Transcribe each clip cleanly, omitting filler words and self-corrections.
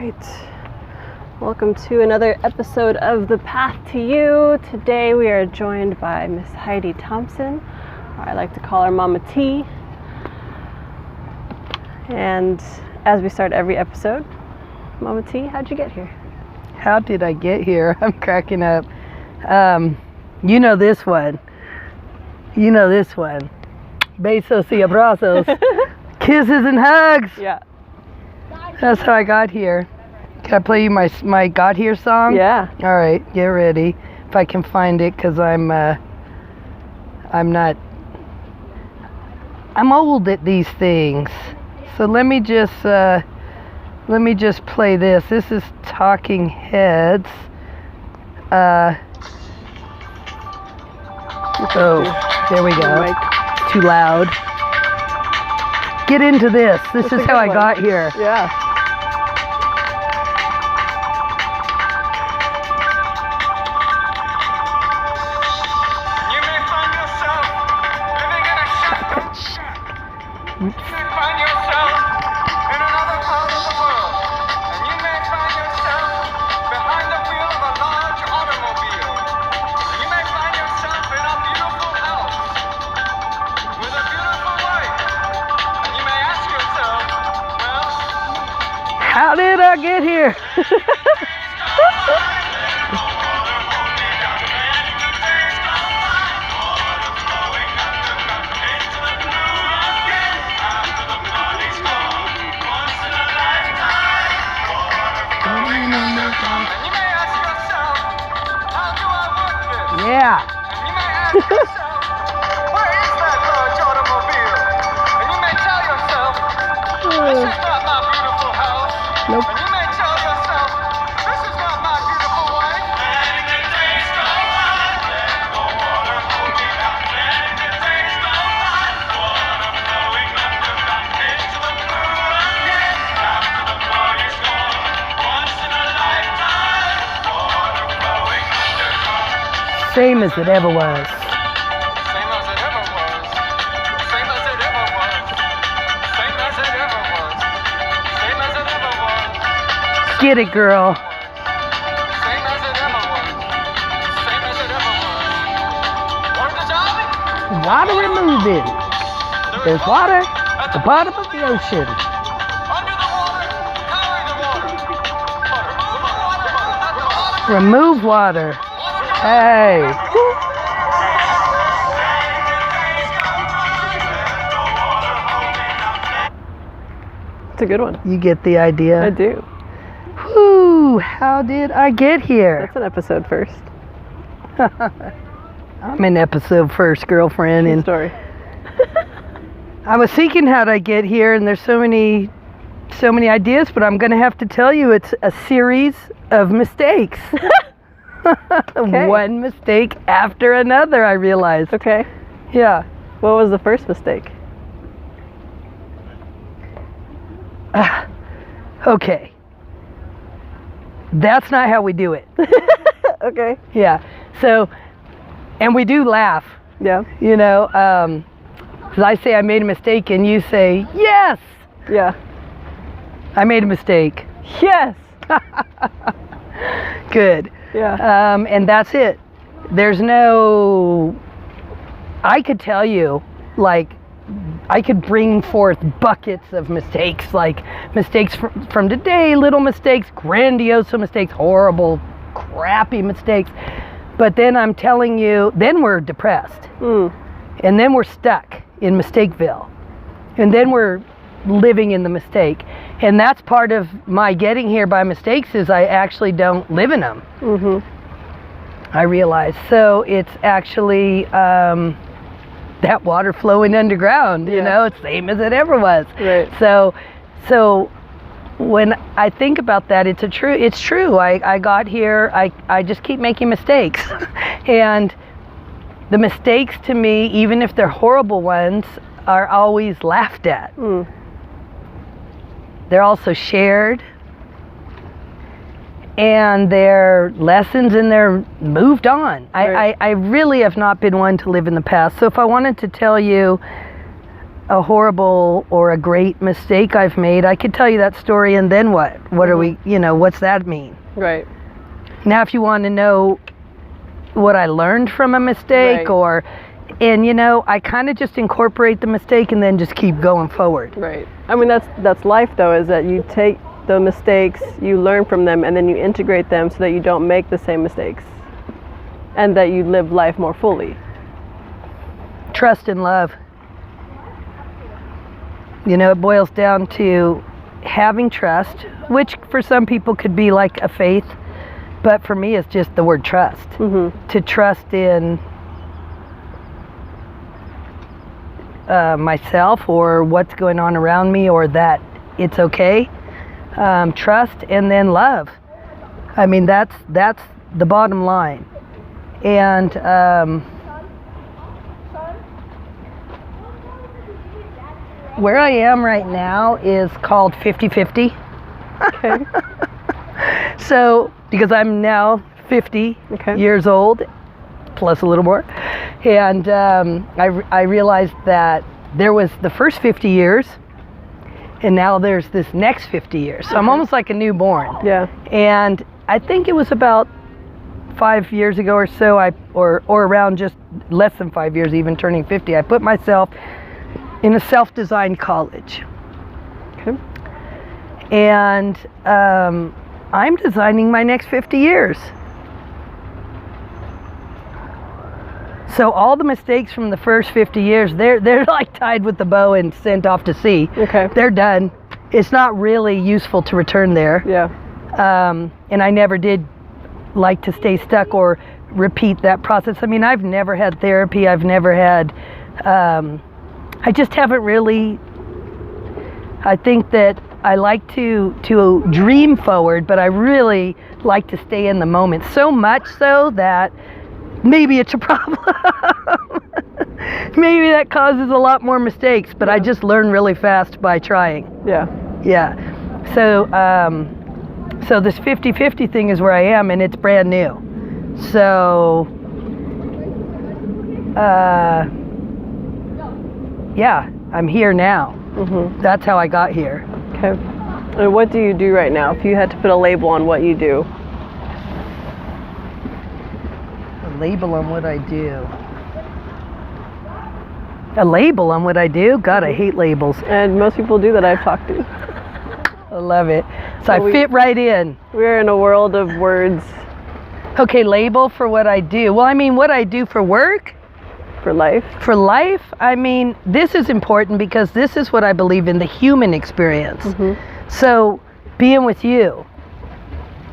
right. Welcome to another episode of The Path to You. Today we are joined by Miss Heidi Thompson, or I like to call her Mama T. And as we start every episode, Mama T, how'd you get here? How did I get here? I'm cracking up. You know this one. Besos y abrazos. Kisses and hugs. Yeah. That's how I got here. Can I play you my got here song? Yeah. All right, get ready. If I can find it, because I'm old at these things. So let me just play this. This is Talking Heads. Oh, there we go. It's too loud. Get into this. This is how I got here. Yeah. You may find yourself living in a shepherd's shack. You may find yourself in another part of the world. And you may find yourself behind the wheel of a large automobile. And you may find yourself in a beautiful house with a beautiful wife. And you may ask yourself, well, How did I get here? and you may ask yourself, how do I work this? Yeah. And you may ask yourself, where is that large automobile? And you may tell yourself, this is not my beautiful house. Nope. And you may tell yourself, this is not my beautiful wife. Letting the days go by, let the water hold me down. Letting the days go by, water flowing underground into the blue again. After the party's gone, once in a lifetime, water flowing underground. Same as it ever was. Same as it ever was. Same as it ever was. Same as it ever was. Same as it ever was. Get it, girl. Same as it ever was. Same as it ever was. Word to darling? Water removing. There's water at the bottom of the ocean. Under the water, carry the water. Water, Remove water. Hey. It's a good one. You get the idea. I do. Whew, how did I get here? That's an episode first. I'm in episode first, girlfriend, True and story. I was thinking how'd I get here, and there's so many ideas, but I'm gonna have to tell you it's a series of mistakes. Okay. One mistake after another, I realized. Okay. Yeah. What was the first mistake? Okay. That's not how we do it. Okay. Yeah. So, and we do laugh, Yeah. you know, 'cause I say I made a mistake and you say, yes, Yeah. I made a mistake. Yes. Good. Yeah. And that's it. There's no, I could tell you, like, I could bring forth buckets of mistakes, like mistakes from today, little mistakes, grandiose mistakes, horrible, crappy mistakes. But then I'm telling you, then we're depressed. And then we're stuck in Mistakeville. And then we're living in the mistake. And that's part of my getting here by mistakes is I actually don't live in them. Mm-hmm. I realize. So it's actually that water flowing underground, you Yeah. know, it's same as it ever was. Right. So when I think about that, it's true. I got here, I just keep making mistakes. And the mistakes to me, even if they're horrible ones, are always laughed at. They're also shared. And they're lessons and they're moved on. Right. I really have not been one to live in the past. So if I wanted to tell you a horrible or a great mistake I've made, I could tell you that story, and then what? What are we, what's that mean? Right. Now, if you want to know what I learned from a mistake, Right. I kind of just incorporate the mistake and then just keep going forward. Right. I mean, that's life, though, is that you take the mistakes, you learn from them, and then you integrate them so that you don't make the same mistakes, and that you live life more fully. Trust and love. It boils down to having trust, which for some people could be like a faith, but for me it's just the word trust. Mm-hmm. To trust in myself or what's going on around me, or that it's okay. Trust, and then love. I mean, that's the bottom line. And where I am right now is called 50-50. Okay. So, because I'm now 50 Okay. years old, plus a little more, and I realized that there was the first 50 years, and now there's this next 50 years. So I'm almost like a newborn. Yeah. And I think it was about 5 years ago or so, or around just less than 5 years, even turning 50, I put myself in a self-designed college. Okay. And I'm designing my next 50 years. So all the mistakes from the first 50 years, they're like tied with the bow and sent off to sea. Okay. They're done. It's not really useful to return there. Yeah. And I never did like to stay stuck or repeat that process. I mean, I've never had therapy. I've never had, I just haven't really, I think that I like to dream forward, but I really like to stay in the moment. So much so that maybe it's a problem. Maybe that causes a lot more mistakes, but I just learn really fast by trying. Yeah. Yeah. So, so this 50-50 thing is where I am, and it's brand new. So, yeah, I'm here now. Mm-hmm. That's how I got here. Okay. And what do you do right now? If you had to put a label on what you do. A label on what I do. A label on what I do? God, I hate labels. And most people do that I've talked to. I love it. So I fit right in. We're in a world of words. Okay, label for what I do. Well, I mean, what I do for work. For life? For life, I mean, this is important because this is what I believe in, the human experience. Mm-hmm. So being with you,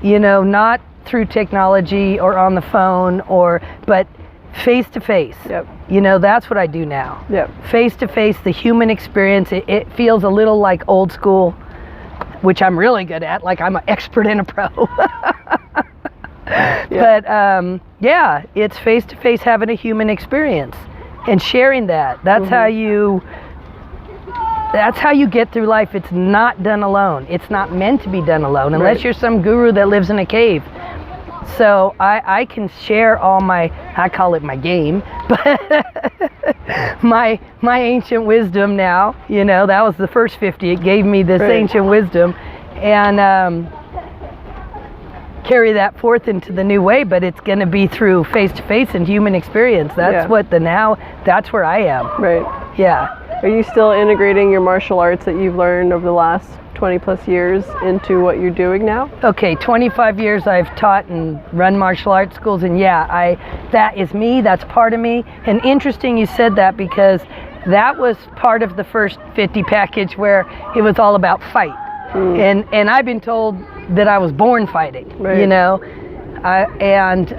not through technology or on the phone, but face to face. Yep. That's what I do now. Yep. Face to face, the human experience. It feels a little like old school, which I'm really good at. Like I'm an expert and a pro. Yeah. But yeah, it's face to face, having a human experience and sharing that. That's Mm-hmm. That's how you get through life. It's not done alone. It's not meant to be done alone unless Right. you're some guru that lives in a cave. So I can share all I call it my game, but my ancient wisdom now, that was the first 50. It gave me this Right. ancient wisdom, and carry that forth into the new way, but it's going to be through face-to-face and human experience. That's that's where I am. Right. Yeah. Are you still integrating your martial arts that you've learned over the last 20 plus years into what you're doing now? Okay, 25 years I've taught and run martial arts schools, and that is me, that's part of me. And interesting you said that, because that was part of the first 50 package where it was all about fight. And I've been told that I was born fighting, Right. and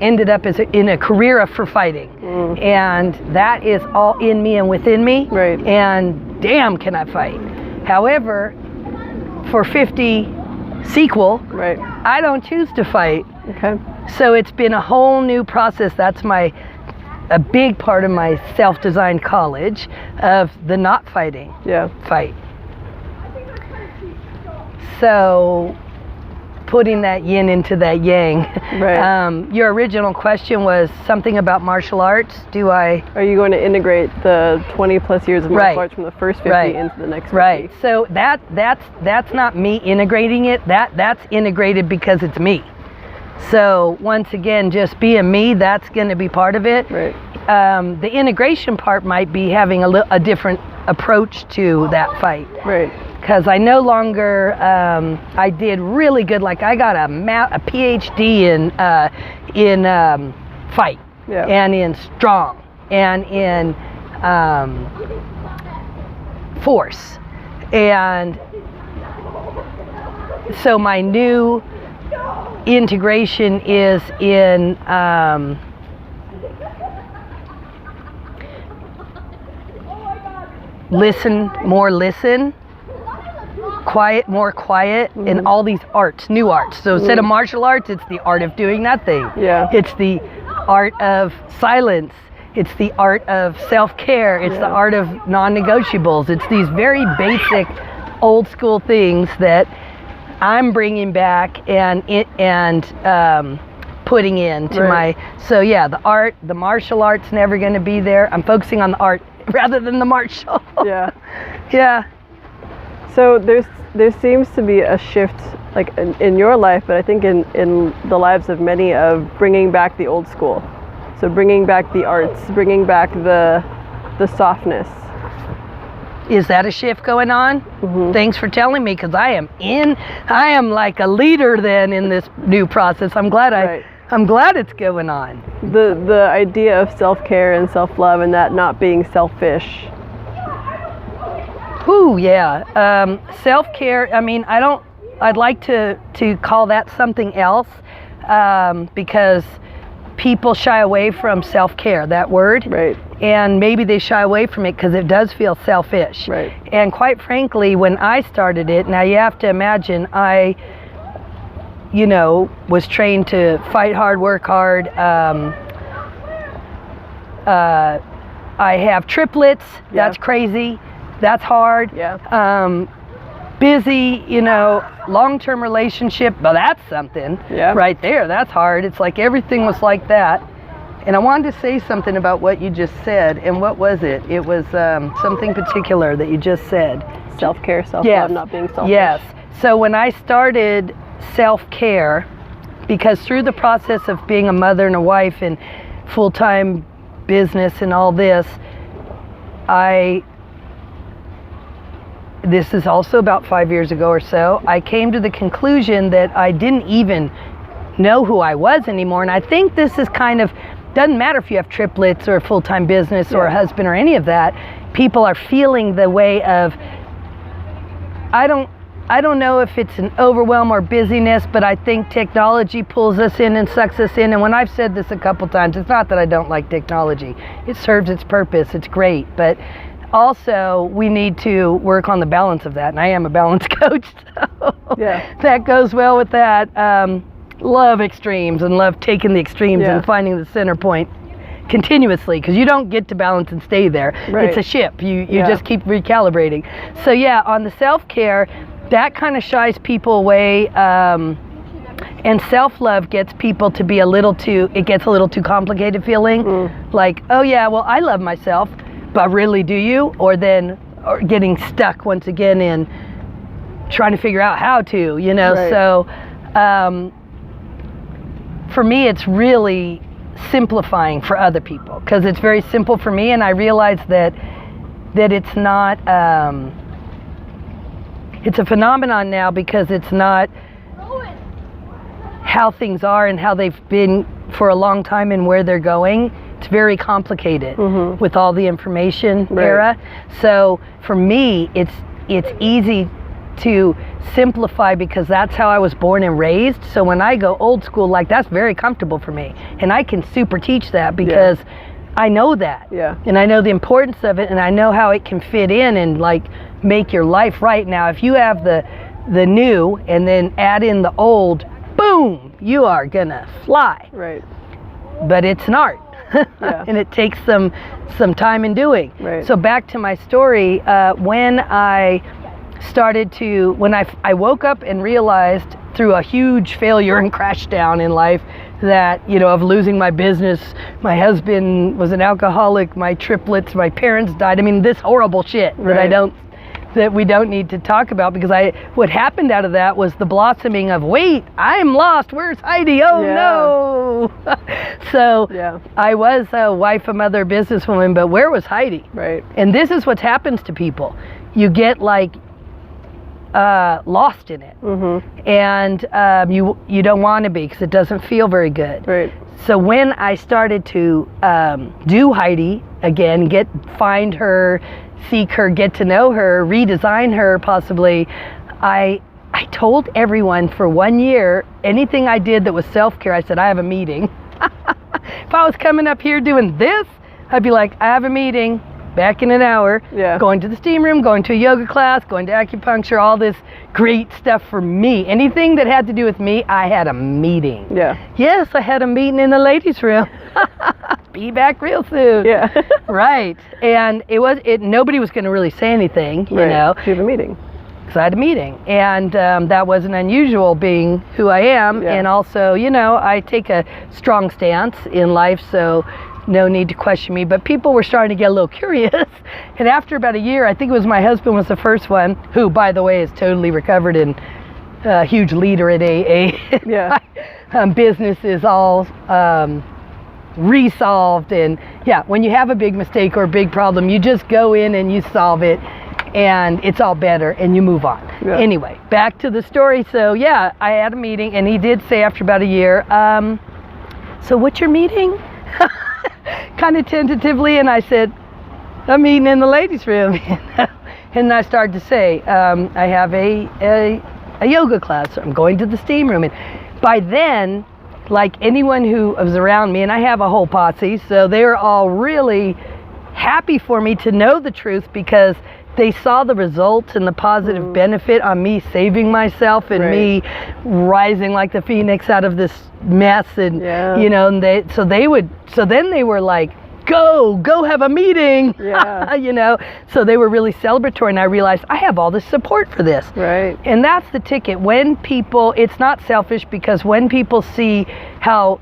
ended up in a career for fighting. And that is all in me and within me. Right. And damn, can I fight. However, for 50 sequel, Right. I don't choose to fight. Okay. So it's been a whole new process. That's a big part of my self-designed college of the not fighting. Yeah. Fight. So putting that yin into that yang. Right. Your original question was something about martial arts. Are you going to integrate the 20 plus years of martial arts from the first 50 into the next 50? Right. So that's not me integrating it. That's integrated because it's me. So once again, just being me, that's going to be part of it. Right. The integration part might be having a different approach to that fight. Right. Because I no longer, I did really good. Like I got a PhD in fight, and in strong, and in force, and so my new integration is in listen, more quiet, and all these arts, new arts. So instead of martial arts, it's the art of doing nothing. Yeah. It's the art of silence. It's the art of self-care. It's the art of non-negotiables. It's these very basic, old school things that I'm bringing back and putting into my. So yeah, the martial art's never going to be there. I'm focusing on the art rather than the martial. Yeah. Yeah. So there seems to be a shift, like in your life, but I think in the lives of many, of bringing back the old school. So bringing back the arts, bringing back the softness. Is that a shift going on? Mm-hmm. Thanks for telling me, because I am like a leader then in this new process. I'm glad it's going on. The idea of self-care and self-love, and that not being selfish. Ooh, yeah. Self-care, I mean, I'd like to call that something else, because people shy away from self-care, that word. Right. And maybe they shy away from it because it does feel selfish. Right. And quite frankly, when I started it, now you have to imagine, I was trained to fight hard, work hard. I have triplets. Yeah. That's crazy. That's hard. Yeah. Busy, long-term relationship. Well, that's something. Yeah. Right there. That's hard. It's like everything was like that. And I wanted to say something about what you just said. And what was it? It was something particular that you just said. Self-care, self-love, not being selfish. Yes. So when I started self-care, because through the process of being a mother and a wife and full-time business and all this, this is also about 5 years ago or so, I came to the conclusion that I didn't even know who I was anymore. And I think this is doesn't matter if you have triplets or a full-time business or a husband or any of that. People are feeling the way of, I don't know if it's an overwhelm or busyness, but I think technology pulls us in and sucks us in. And when I've said this a couple times, it's not that I don't like technology. It serves its purpose. It's great. But also, we need to work on the balance of that. And I am a balance coach, so that goes well with that. Love extremes and love taking the extremes and finding the center point continuously, because you don't get to balance and stay there. Right. It's a ship. You just keep recalibrating. So yeah, on the self-care, that kind of shies people away, and self-love gets people to be it gets a little too complicated feeling. Like, oh yeah, well, I love myself, but really, do you? Or getting stuck once again in trying to figure out how to, Right. So for me, it's really simplifying for other people, because it's very simple for me, and I realize that it's not, it's a phenomenon now, because it's not how things are and how they've been for a long time and where they're going. It's very complicated with all the information era. So for me, it's easy to simplify, because that's how I was born and raised. So when I go old school, like, that's very comfortable for me, and I can super teach that, because I know that, and I know the importance of it, and I know how it can fit in and like make your life right. Now, if you have the new and then add in the old, boom, you are gonna fly. Right. But it's an art. And it takes some time in doing. Right. So back to my story, when I woke up and realized through a huge failure and crash down in life that, you know, of losing my business. My husband was an alcoholic, my triplets, my parents died. I mean, this horrible shit that we don't need to talk about, because what happened out of that was the blossoming of, wait, I'm lost, where's Heidi? Oh no. So I was a wife, a mother, businesswoman, but where was Heidi? Right. And this is what happens to people. You get like lost in it. And you don't want to be, because it doesn't feel very good. Right. So when I started to do Heidi again, find her, seek her, get to know her, redesign her possibly, I told everyone for 1 year, anything I did that was self-care, I said, I have a meeting. If I was coming up here doing this, I'd be like, I have a meeting, back in an hour, going to the steam room, going to a yoga class, going to acupuncture, all this great stuff for me. Anything that had to do with me, I had a meeting. Yeah. Yes, I had a meeting in the ladies' room. Be back real soon. Yeah. Right. And nobody was going to really say anything, you know. You have a meeting. Because I had a meeting. And that wasn't unusual, being who I am. Yeah. And also, you know, I take a strong stance in life, so no need to question me. But people were starting to get a little curious. And after about a year, I think it was my husband was the first one, who, by the way, is totally recovered and a huge leader at AA. Yeah. Business is all resolved. And when you have a big mistake or a big problem, you just go in and you solve it, and it's all better, and you move on. Yeah. Anyway, back to the story. So I had a meeting, and he did say after about a year, so what's your meeting? Kind of tentatively, and I said, a meeting in the ladies' room. And I started to say, I have a yoga class, so I'm going to the steam room. And by then, like anyone who was around me, and I have a whole posse, so they were all really happy for me to know the truth, because they saw the results and the positive benefit on me saving myself and me rising like the phoenix out of this mess. And you know, and then they were like, go have a meeting. You know, so they were really celebratory, and I realized I have all this support for this. Right. And that's the ticket. When people, it's not selfish, because when people see how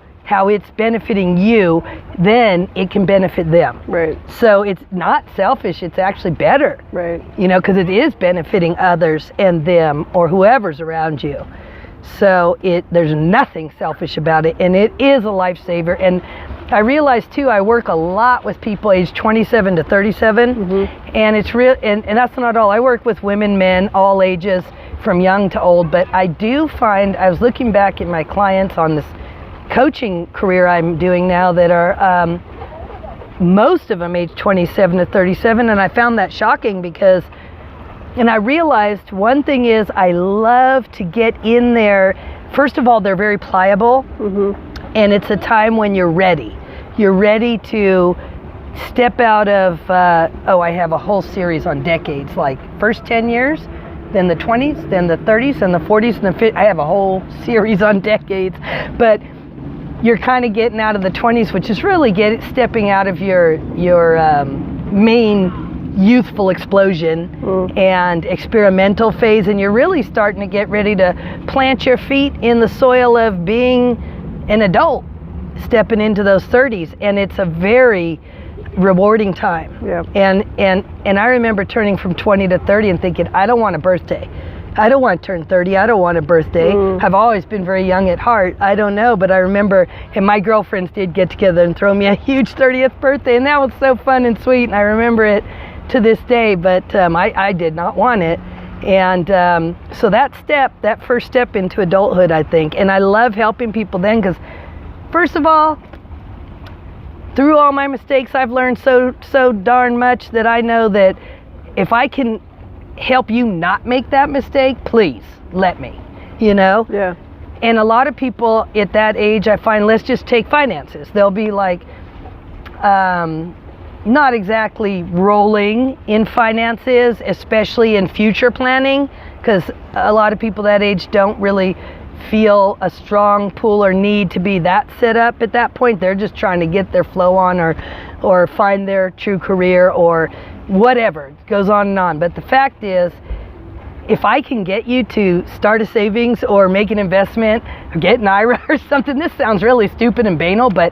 it's benefiting you, then it can benefit them. Right. So it's not selfish, it's actually better. Right. You know, because it is benefiting others and them or whoever's around you. So there's nothing selfish about it, and it is a lifesaver. And I realize too, I work a lot with people aged 27 to 37, and it's real, and that's not all. I work with women, men, all ages, from young to old. But I do find, I was looking back at my clients on this coaching career I'm doing now, that are most of them age 27 to 37, and I found that shocking, because, and I realized one thing is, I love to get in there. First of all, they're very pliable, and it's a time when you're ready. You're ready to step out of, I have a whole series on decades, like first 10 years, then the 20s, then the 30s, and the 40s, and the 50s. I have a whole series on decades, but you're kind of getting out of the 20s, which is really stepping out of your main youthful explosion and experimental phase, and you're really starting to get ready to plant your feet in the soil of being an adult, stepping into those 30s, and it's a very rewarding time. Yeah. And I remember turning from 20 to 30 and thinking, I don't want a birthday. I don't want to turn 30. I don't want a birthday. I've always been very young at heart. I don't know, but I remember, and my girlfriends did get together and throw me a huge 30th birthday, and that was so fun and sweet, and I remember it to this day, but I did not want it. And so that first step into adulthood, I think, and I love helping people then, because first of all, through all my mistakes, I've learned so darn much, that I know that if I can help you not make that mistake, please let me, you know? Yeah. And a lot of people at that age, I find, let's just take finances. They'll be like, not exactly rolling in finances, especially in future planning, because a lot of people that age don't really feel a strong pull or need to be that set up at that point. They're just trying to get their flow on, or find their true career, or whatever. It goes on and on. But the fact is, if I can get you to start a savings or make an investment or get an IRA or something, this sounds really stupid and banal, but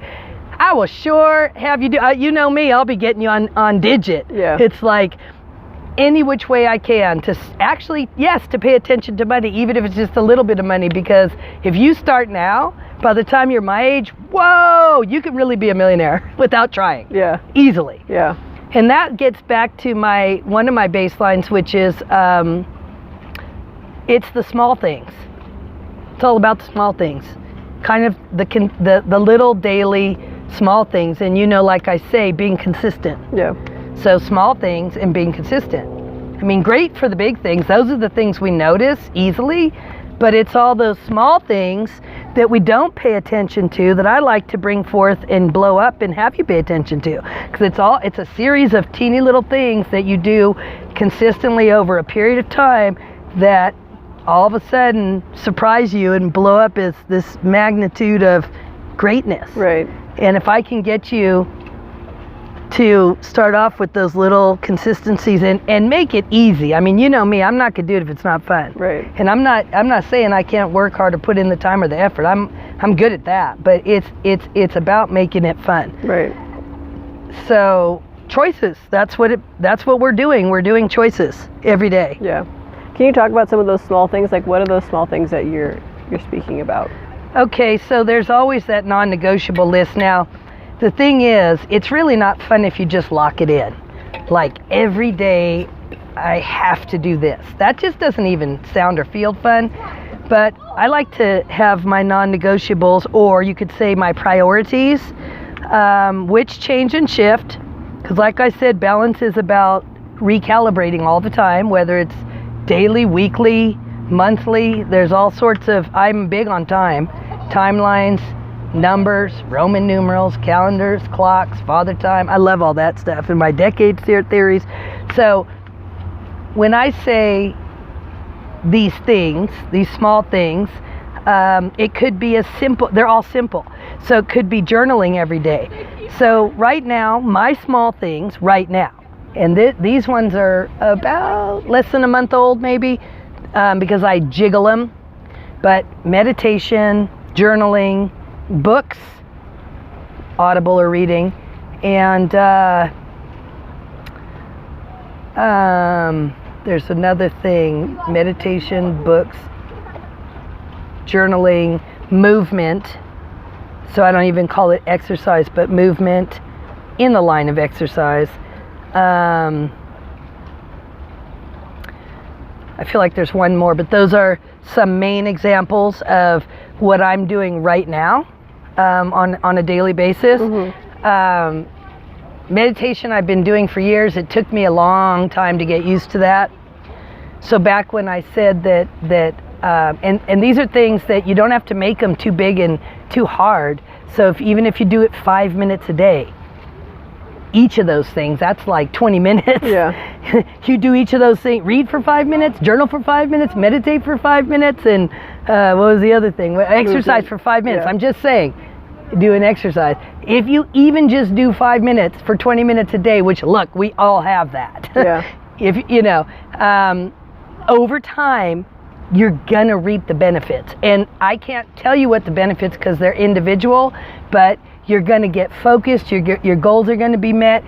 I will sure have you do, you know me, I'll be getting you on digit. Yeah. It's like any which way I can to actually, yes, to pay attention to money, even if it's just a little bit of money, because if you start now, by the time you're my age, whoa, you could really be a millionaire without trying. Yeah. Easily. Yeah. And that gets back to one of my baselines, which is it's the small things. It's all about the small things, kind of the little daily small things. And like I say, being consistent. Yeah. So small things and being consistent. I mean, great for the big things. Those are the things we notice easily, but it's all those small things that we don't pay attention to that I like to bring forth and blow up and have you pay attention to. Because it's a series of teeny little things that you do consistently over a period of time that all of a sudden surprise you and blow up as this magnitude of greatness. Right. And if I can get you to start off with those little consistencies and make it easy. I mean, you know me, I'm not gonna do it if it's not fun. Right. And I'm not saying I can't work hard or put in the time or the effort. I'm good at that, but it's about making it fun. Right. So choices, that's what we're doing. We're doing choices every day. Yeah. Can you talk about some of those small things? Like, what are those small things that you're speaking about? Okay, so there's always that non-negotiable list. Now, the thing is, it's really not fun if you just lock it in. Like, every day I have to do this. That just doesn't even sound or feel fun. But I like to have my non-negotiables, or you could say my priorities, which change and shift. Because like I said, balance is about recalibrating all the time, whether it's daily, weekly, monthly. There's all sorts of, I'm big on timelines, numbers, Roman numerals, calendars, clocks, father time. I love all that stuff and my decade theories. So when I say these things, these small things, it could be as simple, they're all simple. So it could be journaling every day. So right now, my small things right now, and these ones are about less than a month old maybe, because I jiggle them, but meditation, journaling, books, audible or reading, and there's another thing, meditation, books, journaling, movement. So I don't even call it exercise, but movement in the line of exercise. I feel like there's one more, but those are some main examples of what I'm doing right now on a daily basis. Mm-hmm. Meditation I've been doing for years. It took me a long time to get used to that. So back when I said that and these are things that you don't have to make them too big and too hard. So even if you do it 5 minutes a day, each of those things, that's like 20 minutes. Yeah. You do each of those things, read for 5 minutes, journal for 5 minutes, meditate for 5 minutes, and what was the other thing? Exercise for 5 minutes. Yeah. I'm just saying, do an exercise. If you even just do 5 minutes for 20 minutes a day, which look, we all have that. Yeah. If over time, you're gonna reap the benefits. And I can't tell you what the benefits because they're individual, but you're gonna get focused, your goals are gonna be met,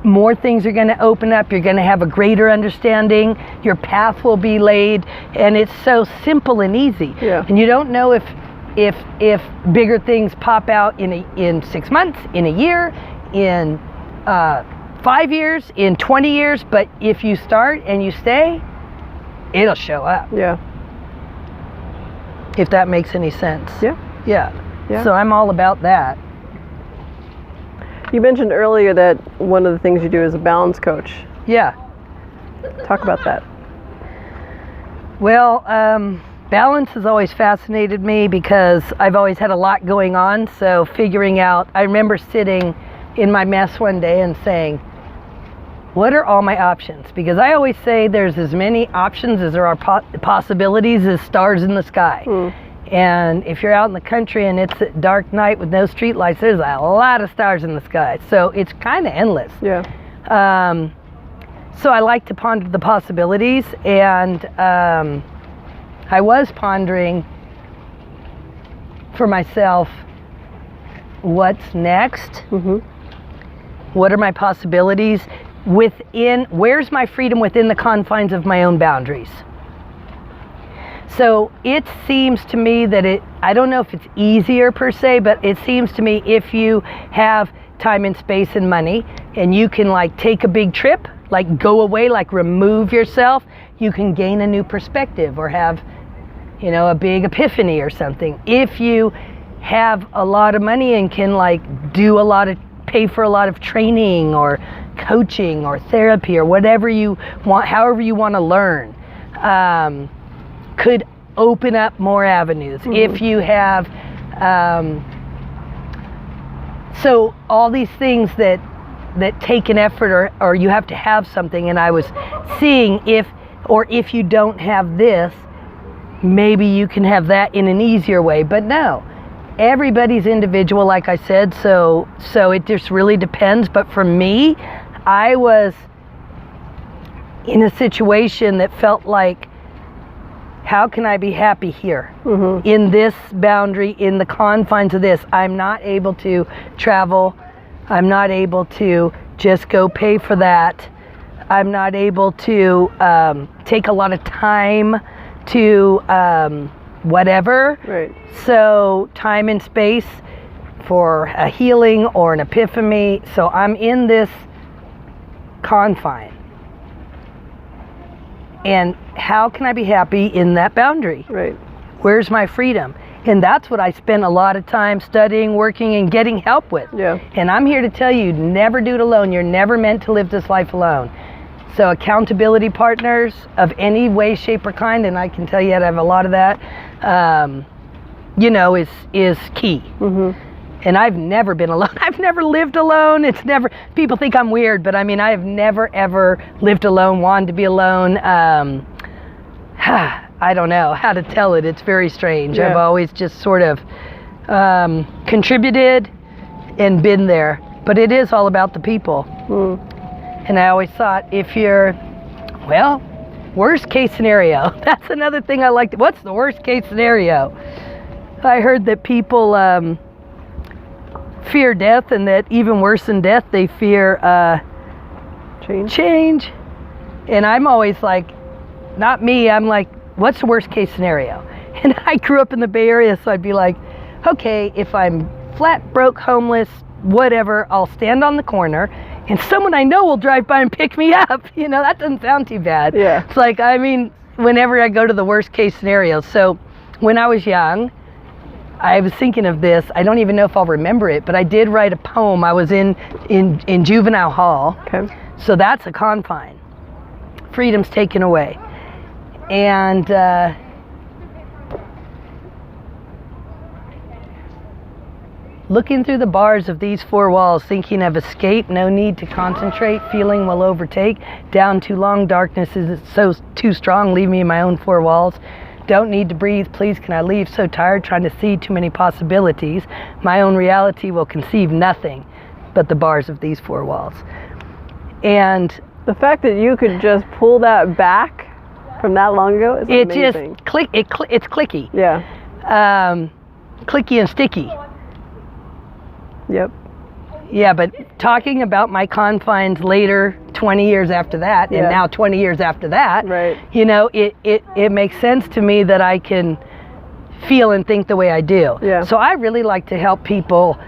more things are gonna open up, you're gonna have a greater understanding, your path will be laid, and it's so simple and easy. Yeah. And you don't know if bigger things pop out in 6 months, in a year, in 5 years, in 20 years, but if you start and you stay, it'll show up. Yeah. If that makes any sense. Yeah. Yeah. Yeah. So I'm all about that. You mentioned earlier that one of the things you do is a balance coach. Yeah. Talk about that. Well, balance has always fascinated me because I've always had a lot going on. So figuring out, I remember sitting in my mess one day and saying, what are all my options? Because I always say there's as many options as there are possibilities as stars in the sky. And if you're out in the country and it's a dark night with no street lights, there's a lot of stars in the sky. So it's kind of endless. Yeah. So I like to ponder the possibilities, and I was pondering for myself, what's next? What are my possibilities where's my freedom within the confines of my own boundaries? So it seems to me that I don't know if it's easier per se, but it seems to me if you have time and space and money, and you can like take a big trip, like go away, like remove yourself, you can gain a new perspective or have, you know, a big epiphany or something. If you have a lot of money and can like pay for a lot of training or coaching or therapy or whatever you want, however you want to learn, could open up more avenues. If you have, so all these things that take an effort, or you have to have something, and I was seeing if you don't have this, maybe you can have that in an easier way. But no, everybody's individual, like I said, so it just really depends. But for me, I was in a situation that felt like, how can I be happy here? In this boundary, in the confines of this? I'm not able to travel. I'm not able to just go pay for that. I'm not able to take a lot of time to whatever. Right. So time and space for a healing or an epiphany. So I'm in this confine. And how can I be happy in that boundary? Right. Where's my freedom? And that's what I spent a lot of time studying, working, and getting help with. Yeah. And I'm here to tell you, never do it alone. You're never meant to live this life alone. So accountability partners of any way, shape, or kind, and I can tell you I have a lot of that, you know, is key. And I've never been alone. I've never lived alone. People think I'm weird, but I mean, I have never, ever lived alone, wanted to be alone. I don't know how to tell it. It's very strange. Yeah. I've always just sort of contributed and been there. But it is all about the people. And I always thought, if you're, well, worst case scenario. That's another thing I liked. What's the worst case scenario? I heard that people fear death, and that even worse than death, they fear change. And I'm always like, not me, I'm like, what's the worst case scenario? And I grew up in the Bay Area, so I'd be like, okay, if I'm flat, broke, homeless, whatever, I'll stand on the corner and someone I know will drive by and pick me up. You know, that doesn't sound too bad. Yeah. It's like, I mean, whenever I go to the worst case scenario. So when I was young, I was thinking of this. I don't even know if I'll remember it, but I did write a poem. I was in juvenile hall. Okay. So that's a confine. Freedom's taken away. And looking through the bars of these four walls, thinking of escape, no need to concentrate, feeling will overtake, down too long, darkness is so too strong, leave me in my own four walls, don't need to breathe, please can I leave, so tired, trying to see too many possibilities, my own reality will conceive nothing but the bars of these four walls. And the fact that you could just pull that back from that long ago is amazing. It's clicky. Yeah. Clicky and sticky. Yep. Yeah, but talking about my confines later, 20 years after that, and now 20 years after that, right. You know, it makes sense to me that I can feel and think the way I do. Yeah. So I really like to help people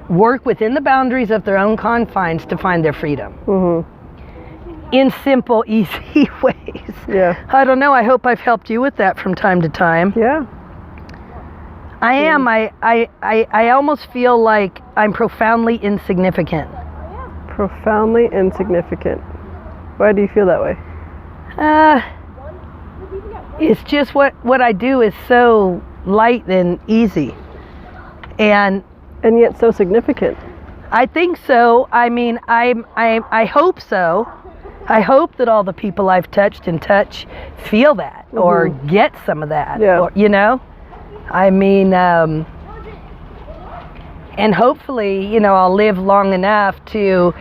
work within the boundaries of their own confines to find their freedom. In simple, easy ways. Yeah. I don't know, I hope I've helped you with that from time to time. Yeah. I am. I almost feel like I'm profoundly insignificant. Profoundly insignificant. Why do you feel that way? It's just what I do is so light and easy. And yet so significant. I think so. I mean, I hope so. I hope that all the people I've touched and touch feel that or get some of that. Yeah. Or, you know? I mean, and hopefully, you know, I'll live long enough to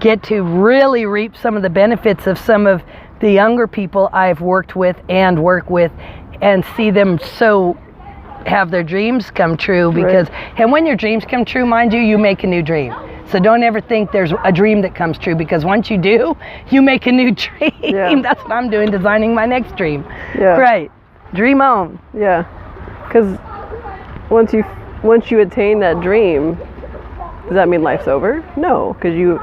get to really reap some of the benefits of some of the younger people I've worked with and work with, and see them so have their dreams come true. Because and when your dreams come true, mind you, you make a new dream. So don't ever think there's a dream that comes true, because once you do, you make a new dream. Yeah. That's what I'm doing, designing my next dream. Yeah. Right. Dream on. Yeah. Because once you attain that dream, does that mean life's over? No, because you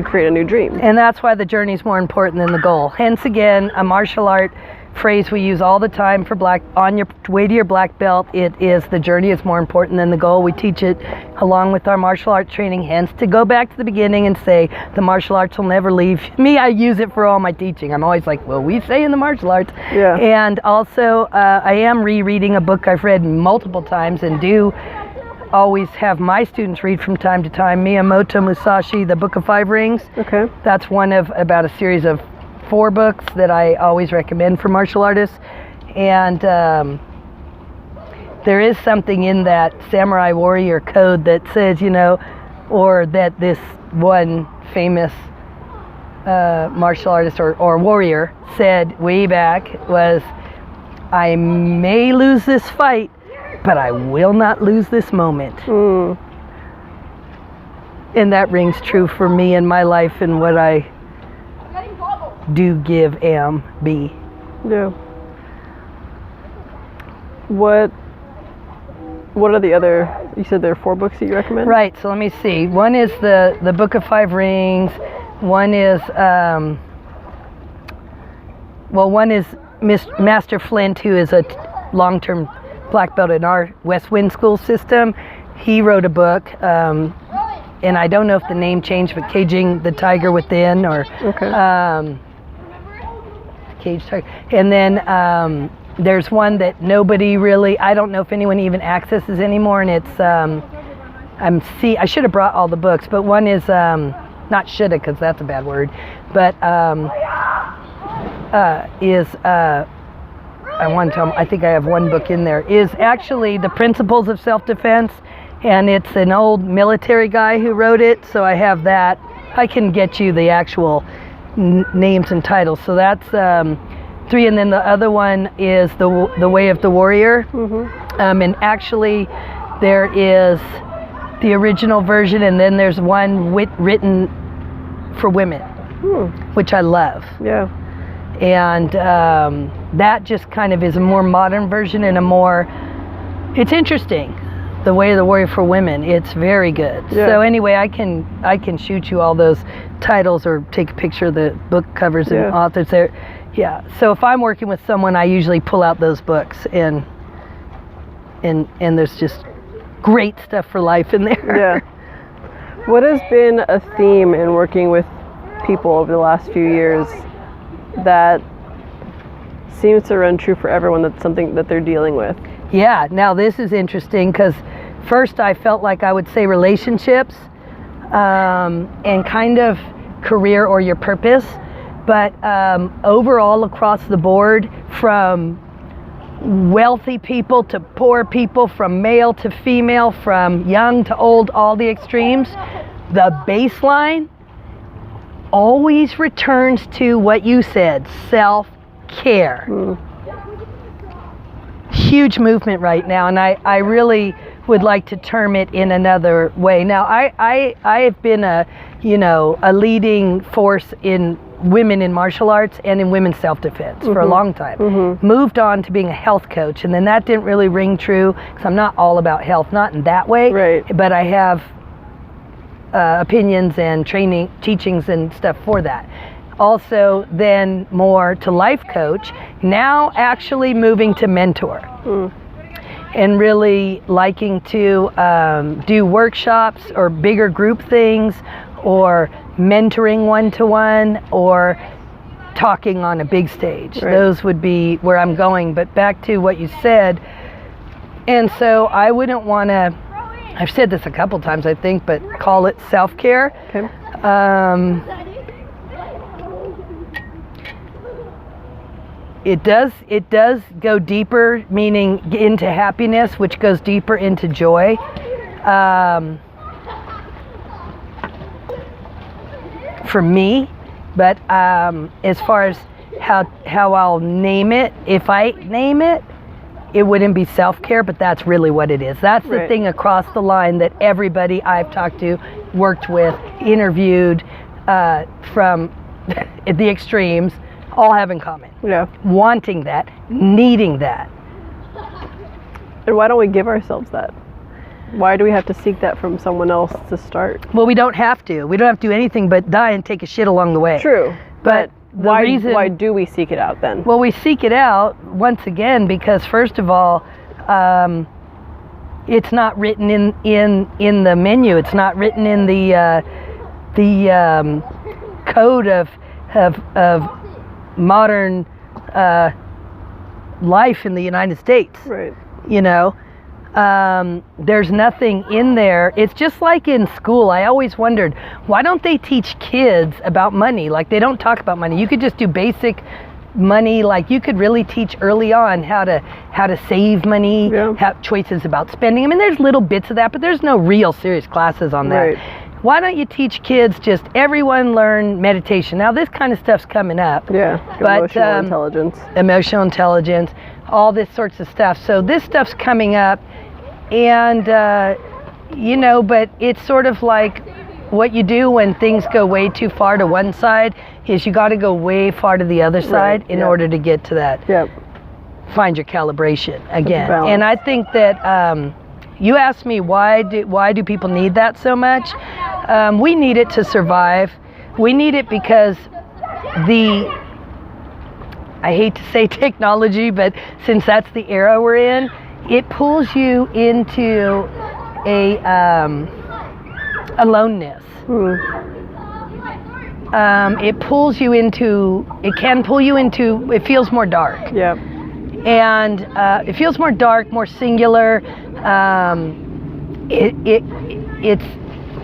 create a new dream. And that's why the journey is more important than the goal. Hence again, a martial art phrase we use all the time for on your way to your black belt. It is the journey is more important than the goal. We teach it along with our martial arts training. Hence, to go back to the beginning and say the martial arts will never leave me. I use it for all my teaching. I'm always like, well, we say in the martial arts. Yeah. And also, I am rereading a book I've read multiple times, and do always have my students read from time to time, Miyamoto Musashi, The Book of Five Rings. Okay. That's one of about a series of 4 books that I always recommend for martial artists. And there is something in that samurai warrior code that says, or that this one famous martial artist or warrior said way back was, I may lose this fight, but I will not lose this moment. And that rings true for me in my life and what I do, give, am, be. Yeah. What are the other, you said there are 4 books that you recommend? Right, so let me see. One is the Book of Five Rings. One is, one is Master Flint, who is a long-term black belt in our West Wind school system. He wrote a book, and I don't know if the name changed, but Caging the Tiger Within, or Cage Tiger. And then there's one that nobody really, I don't know if anyone even accesses anymore, and it's I should have brought all the books, but one is not shoulda, because that's a bad word, but I think I have one book in there, is actually The Principles of Self-Defense, and it's an old military guy who wrote it, so I have that. I can get you the actual names and titles. So that's 3, and then the other one is the Way of the Warrior. And actually there is the original version, and then there's one written for women, which I love. Yeah. And that just kind of is a more modern version, and it's interesting. The Way of the Warrior for women, it's very good. Yeah. So anyway, I can shoot you all those titles or take a picture of the book covers and authors there. Yeah. So if I'm working with someone, I usually pull out those books, and there's just great stuff for life in there. Yeah. What has been a theme in working with people over the last few years that seems to run true for everyone, that's something that they're dealing with? Yeah, now this is interesting, because first I felt like I would say relationships and kind of career or your purpose, but overall across the board, from wealthy people to poor people, from male to female, from young to old, all the extremes, the baseline always returns to what you said, self-care. Huge movement right now, and I really would like to term it in another way. Now, I have been a leading force in women in martial arts and in women's self-defense for a long time. Moved on to being a health coach, and then that didn't really ring true, because I'm not all about health, not in that way, right. But I have opinions and training, teachings and stuff for that. Also then more to life coach, now actually moving to mentor. And really liking to do workshops or bigger group things, or mentoring one-to-one, or talking on a big stage. Right. Those would be where I'm going. But back to what you said, and so I wouldn't want to, I've said this a couple times I think, but call it self-care. Okay. It does go deeper, meaning into happiness, which goes deeper into joy. for me. But as far as how I'll name it, if I name it, it wouldn't be self-care, but that's really what it is. That's the thing across the line that everybody I've talked to, worked with, interviewed from the extremes, all have in common. Yeah. Wanting that, needing that. And why don't we give ourselves that? Why do we have to seek that from someone else to start? Well, we don't have to. We don't have to do anything but die and take a shit along the way. True. But why do we seek it out then? Well, we seek it out once again because first of all, it's not written in the menu. It's not written in the code of modern life in the United States. Right. You know, there's nothing in there. It's just like in school. I always wondered, why don't they teach kids about money? Like, they don't talk about money. You could just do basic money. Like, you could really teach early on how to save money, have choices about spending. I mean, there's little bits of that, but there's no real serious classes on that. Right. Why don't you teach kids just everyone learn meditation? Now, this kind of stuff's coming up. Yeah, but, emotional intelligence. Emotional intelligence, all this sorts of stuff. So this stuff's coming up, and, you know, but it's sort of like what you do when things go way too far to one side is you got to go way far to the other side in order to get to that. Yep. Find your calibration again. Balance. And I think that you asked me why do people need that so much? We need it to survive. We need it because I hate to say technology, but since that's the era we're in, it pulls you into a aloneness. It pulls you into, it can pull you into, it feels more dark. Yeah. And it feels more dark, more singular.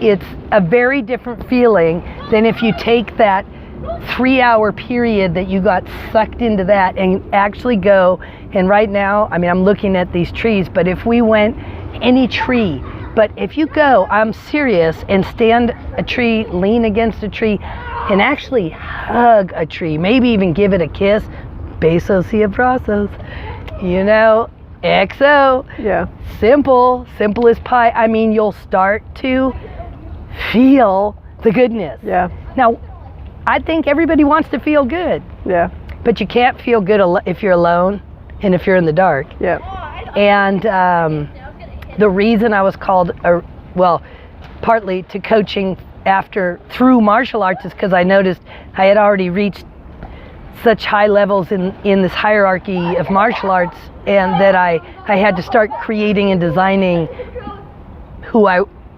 It's a very different feeling than if you take that 3-hour period that you got sucked into that and actually go. And right now, I mean, I'm looking at these trees, but if we went any tree, but if you go, I'm serious, and stand a tree, lean against a tree, and actually hug a tree, maybe even give it a kiss, besos y abrazos, you know, XO. Yeah. Simple as pie. I mean, you'll start to feel the goodness. Yeah. Now, I think everybody wants to feel good. Yeah. But you can't feel good if you're alone and if you're in the dark. Yeah. And the reason I was called, partly to coaching through martial arts is because I noticed I had already reached such high levels in this hierarchy of martial arts, and that I had to start creating and designing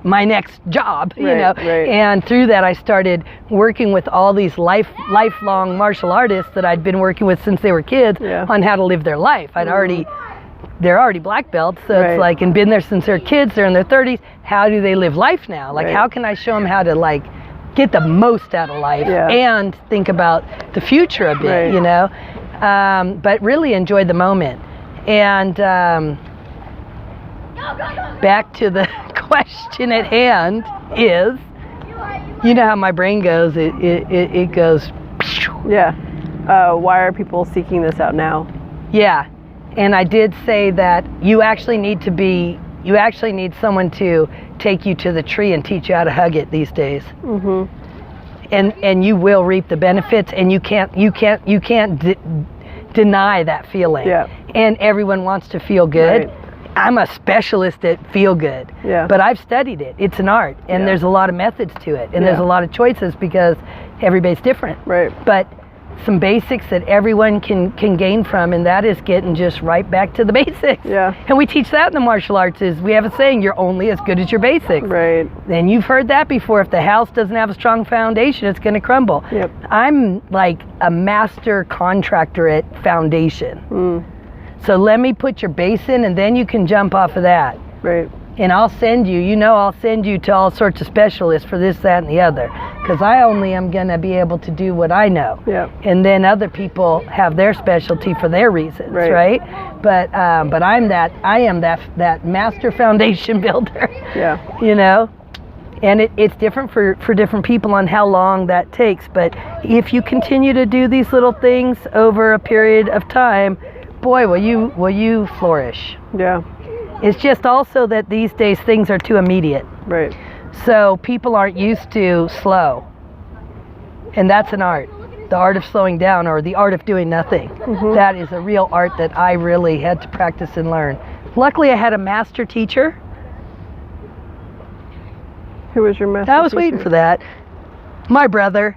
my next job, you know. Right. And through that I started working with all these lifelong martial artists that I'd been working with since they were kids on how to live their life. They're already black belts, so it's like, and been there since they're kids, they're in their 30s. How do they live life now? Like, how can I show them how to, like, get the most out of life and think about the future a bit, you know? But really enjoy the moment. And back to the question at hand is, you know how my brain goes, it goes. Yeah. Why are people seeking this out now? Yeah. And I did say that you actually need someone to take you to the tree and teach you how to hug it these days. Mm-hmm. And you will reap the benefits, and you can't deny that feeling. Yeah. And everyone wants to feel good. Right. I'm a specialist at feel good. Yeah. But I've studied it. It's an art, and there's a lot of methods to it, and there's a lot of choices because everybody's different. Right. But some basics that everyone can gain from, and that is getting just right back to the basics. Yeah. And we teach that in the martial arts. Is we have a saying, you're only as good as your basics. Right. And you've heard that before. If the house doesn't have a strong foundation, it's going to crumble. Yep. I'm like a master contractor at foundation. So let me put your base in, and then you can jump off of that. Right. And I'll send you to all sorts of specialists for this, that, and the other. Because I only am going to be able to do what I know. Yeah. And then other people have their specialty for their reasons, right? But I am that master foundation builder. Yeah. You know? And it's different for different people on how long that takes. But if you continue to do these little things over a period of time, boy, will you flourish. Yeah. It's just also that these days things are too immediate. Right. So people aren't used to slow. And that's an art. The art of slowing down, or the art of doing nothing. Mm-hmm. That is a real art that I really had to practice and learn. Luckily, I had a master teacher. Who was your master I was teacher? waiting for that. My brother.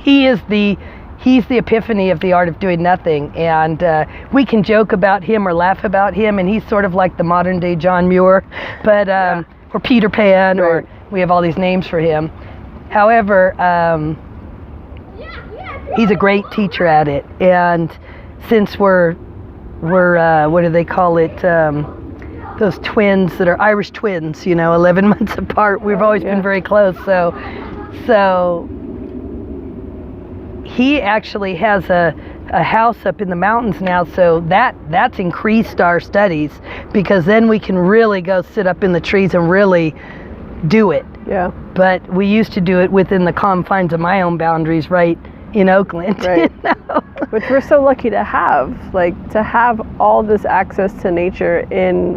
He's the epiphany of the art of doing nothing. And we can joke about him or laugh about him, and he's sort of like the modern day John Muir, but or Peter Pan, Right. or we have all these names for him. However, he's a great teacher at it. And since we're what do they call it? Those twins that are Irish twins, 11 months apart. We've always been very close. So he actually has a house up in the mountains now. So that's increased our studies, because then we can really go sit up in the trees and really do it. Yeah. But we used to do it within the confines of my own boundaries, right in Oakland. Right. Which we're so lucky to have, to have all this access to nature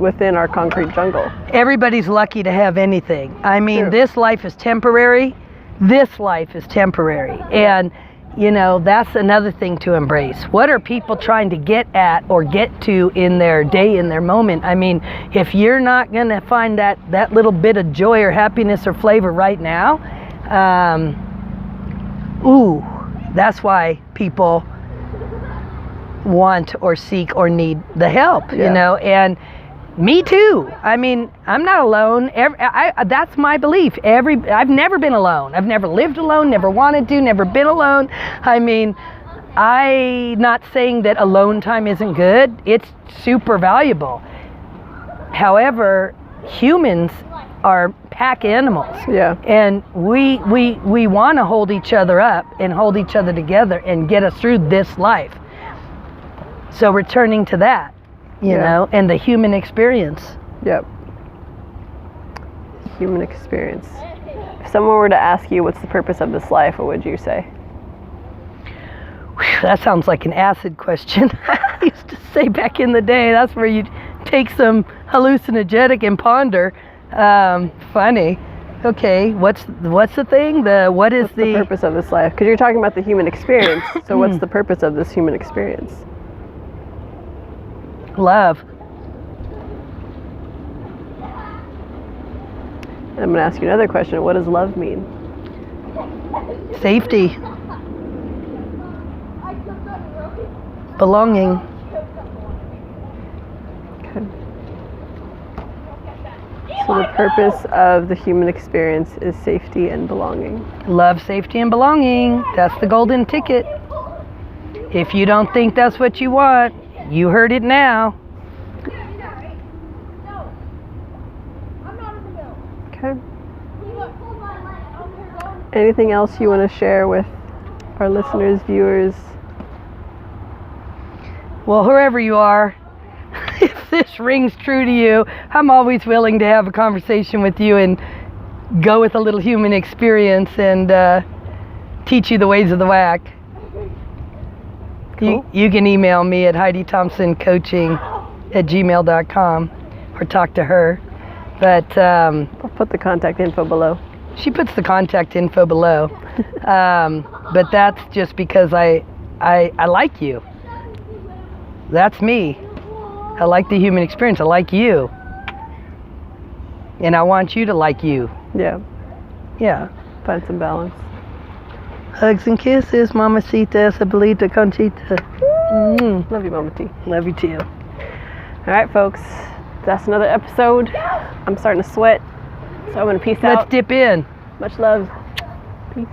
within our concrete jungle. Everybody's lucky to have anything. I mean, True. This life is temporary. This life is temporary. And, that's another thing to embrace. What are people trying to get at or get to in their day, in their moment? I mean, if you're not going to find that little bit of joy or happiness or flavor right now, that's why people want or seek or need the help, and me too. I mean, I'm not alone. That's my belief. I've never been alone. I've never lived alone, never wanted to, never been alone. I mean, I'm not saying that alone time isn't good. It's super valuable. However, humans are pack animals. Yeah. And we want to hold each other up and hold each other together and get us through this life. So returning to that, and the human experience. Yep. Human experience. If someone were to ask you what's the purpose of this life, what would you say? Whew, that sounds like an acid question. I used to say back in the day, that's where you'd take some hallucinogenic and ponder. Funny. Okay, what's the thing? What's the purpose of this life? Because you're talking about the human experience. So what's the purpose of this human experience? Love. And I'm going to ask you another question. What does love mean? Safety. Belonging. Okay. So the purpose of the human experience is safety and belonging. Love, safety, and belonging. That's the golden ticket. If you don't think that's what you want, you heard it now. Okay. Anything else you want to share with our listeners, viewers? Well, whoever you are, if this rings true to you, I'm always willing to have a conversation with you and go with a little human experience and teach you the ways of the whack. Cool. You can email me at Heidithompsoncoaching@gmail.com or talk to her. But I'll put the contact info below. she puts the contact info below. But that's just because I like you. That's me. I like the human experience. I like you. And I want you to like you. Yeah. Yeah. Find some balance. Hugs and kisses, mamacita, sabalita, conchita. Love you, Mama T. Love you too. All right, folks. That's another episode. I'm starting to sweat, so I'm going to peace out. Let's dip in. Much love. Peace.